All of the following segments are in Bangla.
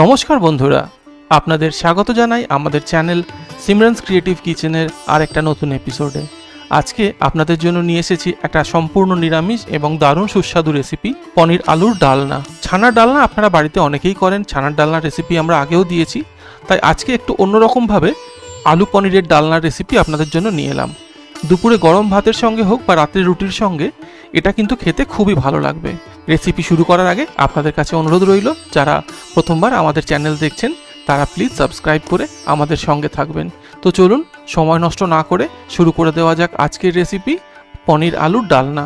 নমস্কার বন্ধুরা, আপনাদের স্বাগত জানাই আমাদের চ্যানেল সিমরানস ক্রিয়েটিভ কিচেনের আরেকটা নতুন এপিসোডে। আজকে আপনাদের জন্য নিয়ে এসেছি একটা সম্পূর্ণ নিরামিষ এবং দারুণ সুস্বাদু রেসিপি, পনির আলুর ডালনা। ছানার ডালনা আপনারা বাড়িতে অনেকেই করেন, ছানার ডালনার রেসিপি আমরা আগেও দিয়েছি, তাই আজকে একটু অন্যরকমভাবে আলু পনিরের ডালনার রেসিপি আপনাদের জন্য নিয়ে এলাম। দুপুরে গরম ভাতের সঙ্গে হোক বা রাতের রুটির সঙ্গে এটা কিন্তু খেতে খুবই ভালো লাগবে। রেসিপি শুরু করার আগে আপনাদের কাছে অনুরোধ রইল, যারা প্রথমবার আমাদের চ্যানেল দেখছেন তারা প্লিজ সাবস্ক্রাইব করে আমাদের সঙ্গে থাকবেন। তো চলুন সময় নষ্ট না করে শুরু করে দেওয়া যাক আজকের রেসিপি, পনির আলুর ডালনা।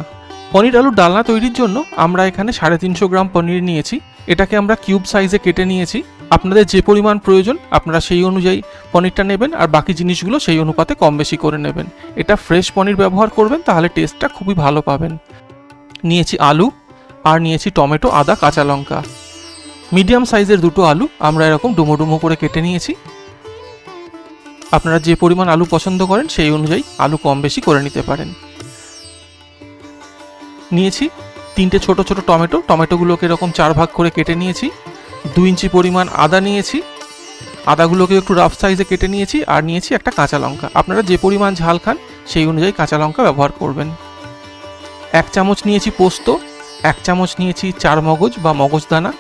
পনির আলুর ডালনা তৈরির জন্য আমরা এখানে 350 গ্রাম পনির নিয়েছি। এটাকে আমরা কিউব সাইজে কেটে নিয়েছি। আপনাদের যে পরিমাণ প্রয়োজন আপনারা সেই অনুযায়ী পনিরটা নেবেন, আর বাকি জিনিসগুলো সেই অনুপাতে কম বেশি করে নেবেন। এটা ফ্রেশ পনির ব্যবহার করবেন, তাহলে টেস্টটা খুবই ভালো পাবেন। নিয়েছি আলু, আর নিয়েছি টমেটো, আদা, কাঁচা লঙ্কা। মিডিয়াম সাইজের দুটো আলু আমরা এরকম ডুমো ডুমো করে কেটে নিয়েছি। আপনারা যে পরিমাণ আলু পছন্দ করেন সেই অনুযায়ী আলু কম বেশি করে নিতে পারেন। নিয়েছি 3টে ছোট ছোট টমেটো, টমেটোগুলোকে এরকম 4 ভাগ করে কেটে নিয়েছি। 2 ইঞ্চি পরিমাণ আদা নিয়েছি, আদাগুলোকে একটু রাফ সাইজে কেটে নিয়েছি। আর নিয়েছি একটা কাঁচা লঙ্কা, আপনারা যে পরিমাণ ঝাল খান সেই অনুযায়ী কাঁচা লঙ্কা ব্যবহার করবেন। 1 চামচ নিয়েছি পোস্ত, 1 চামচ নিয়েছি চার মগজ বা মগজদানা,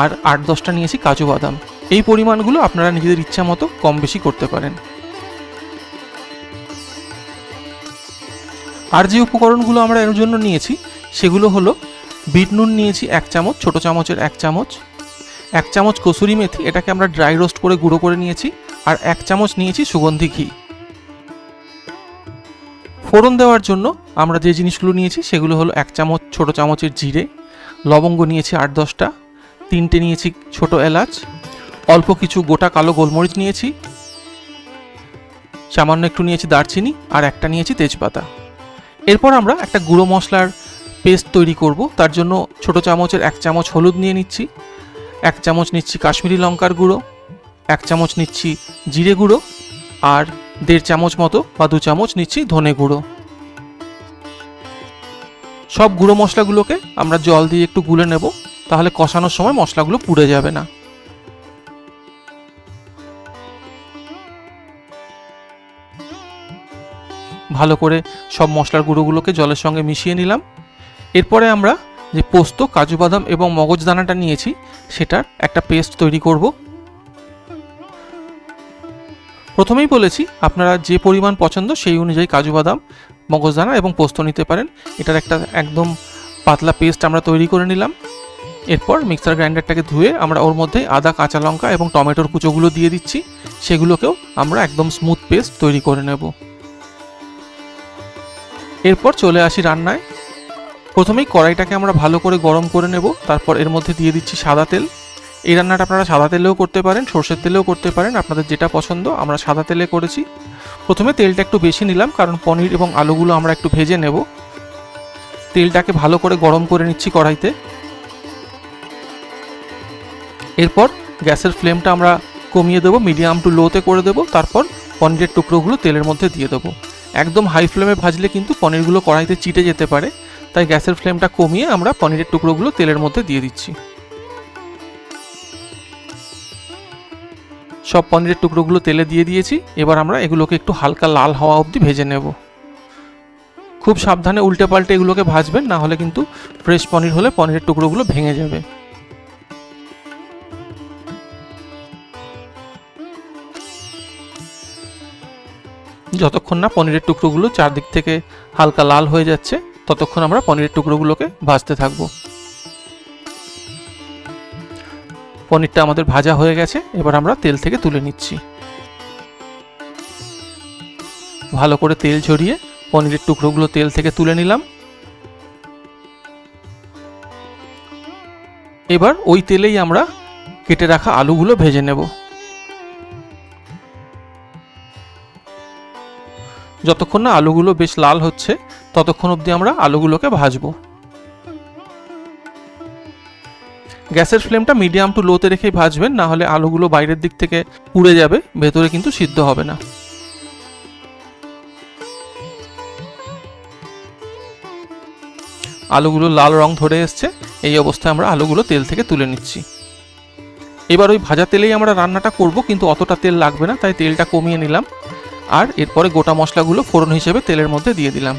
আর 8-10টা নিয়েছি কাজু বাদাম। এই পরিমাণগুলো আপনারা নিজেদের ইচ্ছা মতো কম বেশি করতে পারেন। আর যে উপকরণগুলো আমরা এর জন্য নিয়েছি সেগুলো হলো বিট নুন নিয়েছি 1 চামচ, ছোট চামচের 1 চামচ, 1 চামচ কসুরি মেথি, এটাকে আমরা ড্রাই রোস্ট করে গুঁড়ো করে নিয়েছি, আর 1 চামচ নিয়েছি সুগন্ধি ঘি। ফোড়ন দেওয়ার জন্য আমরা যে জিনিসগুলো নিয়েছি সেগুলো হলো 1 চামচ ছোট চামচের জিরে, লবঙ্গ নিয়েছি 8-10টা, 3টে নিয়েছি ছোট এলাচ, অল্প কিছু গোটা কালো গোলমরিচ নিয়েছি, সামান্য একটু নিয়েছি দারচিনি, আর একটা নিয়েছি তেজপাতা। এরপর আমরা একটা গুঁড়ো মশলার পেস্ট তৈরি করব। তার জন্য ছোট চামচের 1 চামচ হলুদ নিয়ে নিচ্ছি, 1 চামচ নিচ্ছি কাশ্মীরি লঙ্কার গুঁড়ো, 1 চামচ নিচ্ছি জিরে গুঁড়ো, আর 1.5 চামচ মতো বা 2 চামচ নিচ্ছি ধনে গুঁড়ো। সব গুঁড়ো মশলাগুলোকে আমরা জল দিয়ে একটু গুলে নেব, তাহলে কষানোর সময় মশলাগুলো পুড়ে যাবে না। ভালো করে সব মশলার গুঁড়োগুলোকে জলের সঙ্গে মিশিয়ে নিলাম। এরপরে আমরা যে পোস্ত, কাজু বাদাম এবং মগজদানাটা নিয়েছি সেটার একটা পেস্ট তৈরি করব। প্রথমেই বলেছি আপনারা যে পরিমাণ পছন্দ সেই অনুযায়ী কাজু বাদাম, মগজদানা এবং পোস্ত নিতে পারেন। এটার একটা একদম পাতলা পেস্ট আমরা তৈরি করে নিলাম। এরপর মিক্সার গ্রাইন্ডারটাকে ধুয়ে আমরা ওর মধ্যে আদা, কাঁচা লঙ্কা এবং টমেটোর কুচোগুলো দিয়ে দিচ্ছি। সেগুলোকেও আমরা একদম স্মুথ পেস্ট তৈরি করে নেব। এরপর চলে আসি রান্নায়। প্রথমেই কড়াইটাকে আমরা ভালো করে গরম করে নেব, তারপর এর মধ্যে দিয়ে দিচ্ছি সাদা তেল। এই রান্নাটা আপনারা সাদা তেলেও করতে পারেন, সর্ষের তেলেও করতে পারেন, আপনাদের যেটা পছন্দ। আমরা সাদা তেলে করেছি। প্রথমে তেলটা একটু বেশি নিলাম, কারণ পনির এবং আলুগুলো আমরা একটু ভেজে নেব। তেলটাকে ভালো করে গরম করে নিচ্ছি কড়াইতে। এরপর গ্যাসের ফ্লেমটা আমরা কমিয়ে দেবো, মিডিয়াম টু লোতে করে দেবো। তারপর পনিরের টুকরোগুলো তেলের মধ্যে দিয়ে দেবো। একদম হাই ফ্লেমে ভাজলে কিন্তু পনিরগুলো কড়াইতে চিটে যেতে পারে, তাই গ্যাসের ফ্লেমটা কমিয়ে আমরা পনিরের টুকরোগুলো তেলের মধ্যে দিয়ে দিচ্ছি। সব পনিরের টুকরোগুলো তেলে দিয়ে দিয়েছি। এবার আমরা এগুলোকে একটু হালকা লাল হওয়া অবধি ভেজে নেব। খুব সাবধানে উল্টে পাল্টে এগুলোকে ভাজবেন, না হলে কিন্তু ফ্রেশ পনির হলে পনিরের টুকরোগুলো ভেঙে যাবে। যতক্ষণ না পনিরের টুকরোগুলো চারদিক থেকে হালকা লাল হয়ে যাচ্ছে ততক্ষণ আমরা পনিরের টুকরোগুলোকে ভাজতে থাকবো। পনিরটা আমাদের ভাজা হয়ে গেছে, এবার আমরা তেল থেকে তুলে নিচ্ছি। ভালো করে তেল ঝরিয়ে পনিরের টুকরোগুলো তেল থেকে তুলে নিলাম। এবার ওই তেলেই আমরা কেটে রাখা আলুগুলো ভেজে নেব। যতক্ষণ না আলুগুলো বেশ লাল হচ্ছে ততক্ষণ অবধি আমরা আলুগুলোকে ভাজবো। গ্যাসের ফ্লেমটা মিডিয়াম টু লোতে রেখেই ভাজবেন, না হলে আলুগুলো বাইরের দিক থেকে পুড়ে যাবে, ভেতরে কিন্তু সিদ্ধ হবে না। আলুগুলো লাল রং ধরে এসছে, এই অবস্থায় আমরা আলুগুলো তেল থেকে তুলে নিচ্ছি। এবার ওই ভাজা তেলেই আমরা রান্নাটা করব, কিন্তু অতটা তেল লাগবে না, তাই তেলটা কমিয়ে নিলাম। আর এরপরে গোটা মশলাগুলো ফোড়ন হিসেবে তেলের মধ্যে দিয়ে দিলাম।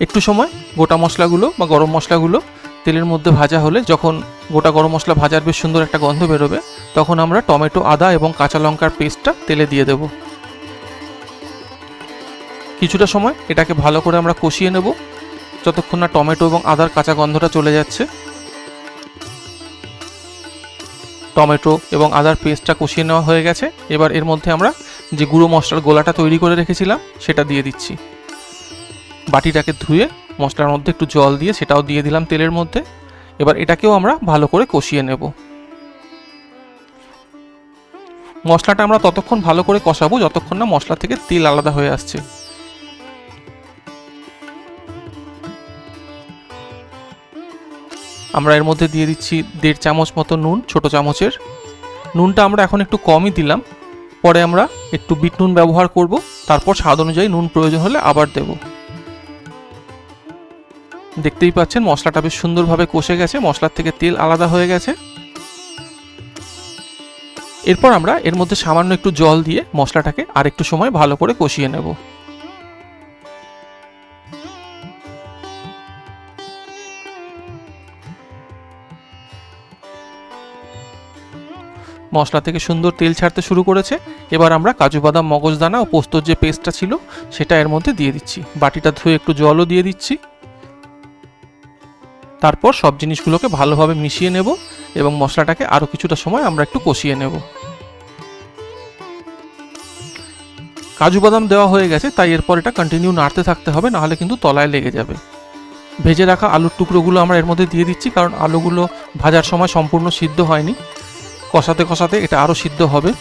একটু সময় গোটা মশলাগুলো বা গরম মশলাগুলো তেলের মধ্যে ভাজা হলে, যখন গোটা গরম মশলা ভাজার বেশ সুন্দর একটা গন্ধ বেরোবে, তখন আমরা টমেটো, আদা এবং কাঁচা লঙ্কার পেস্টটা তেলে দিয়ে দেব। কিছুটা সময় এটাকে ভালো করে আমরা কষিয়ে নেব, যতক্ষণ না টমেটো এবং আদার কাঁচা গন্ধটা চলে যাচ্ছে। টমেটো এবং আদার পেস্টটা কষিয়ে নেওয়া হয়ে গেছে। এবার এর মধ্যে আমরা যে গুঁড়ো মশলার গোলাটা তৈরি করে রেখেছিলাম সেটা দিয়ে দিচ্ছি। বাটিটাকে ধুয়ে মশলার মধ্যে একটু জল দিয়ে সেটাও দিয়ে দিলাম তেলের মধ্যে। এবার এটাকেও আমরা ভালো করে কষিয়ে নেব। মশলাটা আমরা ততক্ষণ ভালো করে কষাবো যতক্ষণ না মশলা থেকে তেল আলাদা হয়ে আসছে। আমরা এর মধ্যে দিয়ে দিচ্ছি 1.5 চামচ মতো নুন, ছোট চামচের। নুনটা আমরা এখন একটু কমই দিলাম, পরে আমরা একটু বিট নুন ব্যবহার করব, তারপর স্বাদ অনুযায়ী নুন প্রয়োজন হলে আবার দেব। দেখতেই পাচ্ছেন মশলাটা বেশ সুন্দরভাবে কষে গেছে, মশলার থেকে তেল আলাদা হয়ে গেছে। এরপর আমরা এর মধ্যে সামান্য একটু জল দিয়ে মশলাটাকে আর একটু সময় ভালো করে কষিয়ে নেব। মশলা থেকে সুন্দর তেল ছাড়তে শুরু করেছে। এবার আমরা কাজু বাদাম, মগজদানা ও পোস্তর যে পেস্টটা ছিল সেটা এর মধ্যে দিয়ে দিচ্ছি। বাটিটা ধুয়ে একটু জলও দিয়ে দিচ্ছি। তারপর সব জিনিসগুলোকে ভালোভাবে মিশিয়ে নেব এবং মশলাটাকে আরও কিছুটা সময় আমরা একটু কষিয়ে নেব। কাজু বাদাম দেওয়া হয়ে গেছে, তাই এরপর এটা কন্টিনিউ নাড়তে থাকতে হবে, নাহলে কিন্তু তলায় লেগে যাবে। ভেজে রাখা আলুর টুকরোগুলো আমরা এর মধ্যে দিয়ে দিচ্ছি, কারণ আলুগুলো ভাজার সময় সম্পূর্ণ সিদ্ধ হয়নি। কষাতে কষাতে এটা আরও সিদ্ধ হবে।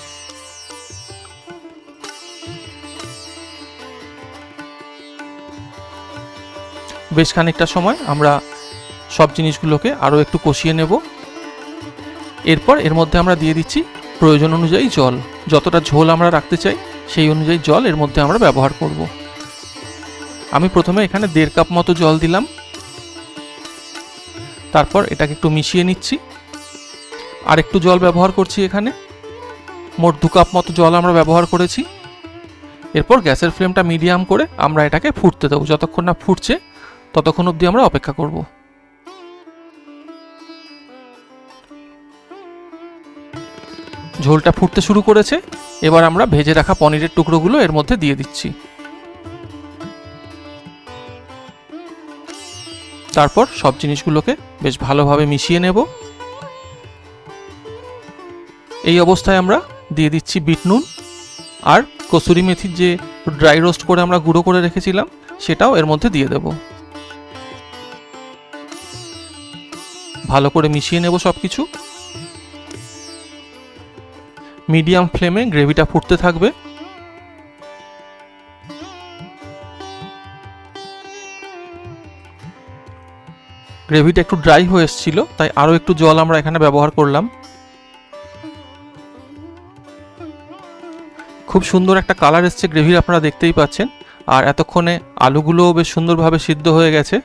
বেশ খানিকটা সময় আমরা সব জিনিসগুলোকে আরও একটু কষিয়ে নেব। এরপর এর মধ্যে আমরা দিয়ে দিচ্ছি প্রয়োজন অনুযায়ী জল। যতটা ঝোল আমরা রাখতে চাই সেই অনুযায়ী জল এর মধ্যে আমরা ব্যবহার করব। আমি প্রথমে এখানে 1.5 কাপ মতো জল দিলাম। তারপর এটাকে একটু মিশিয়ে নিচ্ছি। আর একটু জল ব্যবহার করছি এখানে, মোট 2 কাপ মতো জল আমরা ব্যবহার করেছি। এরপর গ্যাসের ফ্লেমটা মিডিয়াম করে আমরা এটাকে ফুটতে দেবো। যতক্ষণ না ফুটছে ততক্ষণ অবধি আমরা অপেক্ষা করব। ঝোলটা ফুটতে শুরু করেছে। এবার আমরা ভেজে রাখা পনিরের টুকরোগুলো এর মধ্যে দিয়ে দিচ্ছি। তারপর সব জিনিসগুলোকে বেশ ভালোভাবে মিশিয়ে নেব। এই অবস্থায় আমরা দিয়ে দিচ্ছি বিট নুন আর কসুরি মেথির যে ড্রাই রোস্ট করে আমরা গুঁড়ো করে রেখেছিলাম সেটাও এর মধ্যে দিয়ে দেব। ভালো করে মিশিয়ে নেব সব কিছু। মিডিয়াম ফ্লেমে গ্রেভিটা ফুটতে থাকবে। গ্রেভিটা একটু ড্রাই হয়ে এসেছিল, তাই আরও একটু জল আমরা এখানে ব্যবহার করলাম। খুব সুন্দর একটা কালার এসছে গ্রেভির, আপনারা দেখতেই পাচ্ছেন। আর এতক্ষণে আলুগুলোও বেশ সুন্দরভাবে সিদ্ধ হয়ে গেছে।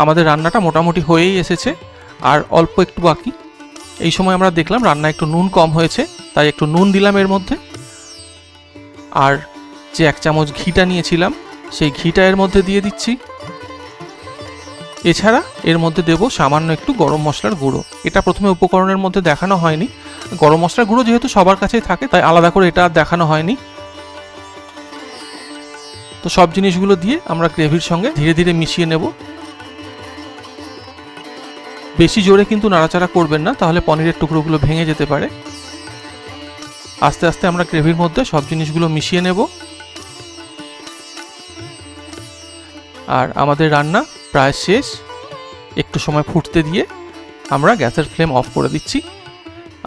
আমাদের রান্নাটা মোটামুটি হয়েই এসেছে, আর অল্প একটু বাকি। এই সময় আমরা দেখলাম রান্না একটু নুন কম হয়েছে, তাই একটু নুন দিলাম এর মধ্যে। আর যে 1 চামচ ঘিটা নিয়েছিলাম সেই ঘিটা এর মধ্যে দিয়ে দিচ্ছি। এছাড়া এর মধ্যে দেব সামান্য একটু গরম মশলার গুঁড়ো। এটা প্রথমে উপকরণের মধ্যে দেখানো হয়নি। গরম মশলার গুঁড়ো যেহেতু সবার কাছেই থাকে, তাই আলাদা করে এটা আর দেখানো হয়নি। তো সব জিনিসগুলো দিয়ে আমরা গ্রেভির সঙ্গে ধীরে ধীরে মিশিয়ে নেব। বেশি জোরে কিন্তু নাড়াচাড়া করবেন না, তাহলে পনিরের টুকরোগুলো ভেঙে যেতে পারে। আস্তে আস্তে আমরা গ্রেভির মধ্যে সব জিনিসগুলো মিশিয়ে নেব। আর আমাদের রান্না প্রায় শেষ। একটু সময় ফুটতে দিয়ে আমরা গ্যাসের ফ্লেম অফ করে দিচ্ছি।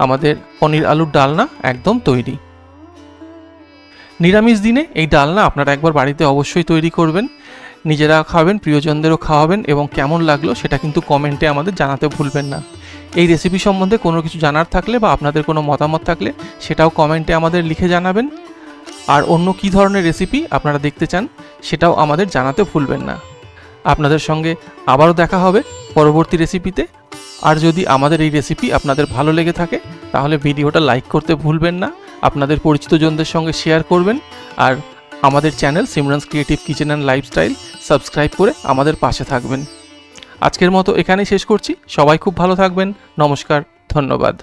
আমাদের পনির আলুর ডালনা একদম তৈরি। নিরামিষ দিনে এই ডালনা আপনারা একবার বাড়িতে অবশ্যই তৈরি করবেন। নিজেরা খাবেন, প্রিয়জনদেরও খাওয়াবেন, এবং কেমন লাগলো সেটা কিন্তু কমেন্টে আমাদের জানাতে ভুলবেন না। এই রেসিপি সম্বন্ধে কোনো কিছু জানার থাকলে বা আপনাদের কোনো মতামত থাকলে সেটাও কমেন্টে আমাদের লিখে জানাবেন। আর অন্য কী ধরনের রেসিপি আপনারা দেখতে চান সেটাও আমাদের জানাতে ভুলবেন না। আপনাদের সঙ্গে আবারও দেখা হবে পরবর্তী রেসিপিতে। আর যদি আমাদের এই রেসিপি আপনাদের ভালো লেগে থাকে তাহলে ভিডিওটা লাইক করতে ভুলবেন না, আপনাদের পরিচিতজনদের সঙ্গে শেয়ার করবেন, আর আমাদের channel Simran's creative kitchen and lifestyle subscribe করে আমাদের পাশে থাকবেন। আজকের মতো এখানেই শেষ করছি। সবাই খুব ভালো থাকবেন। নমস্কার, ধন্যবাদ।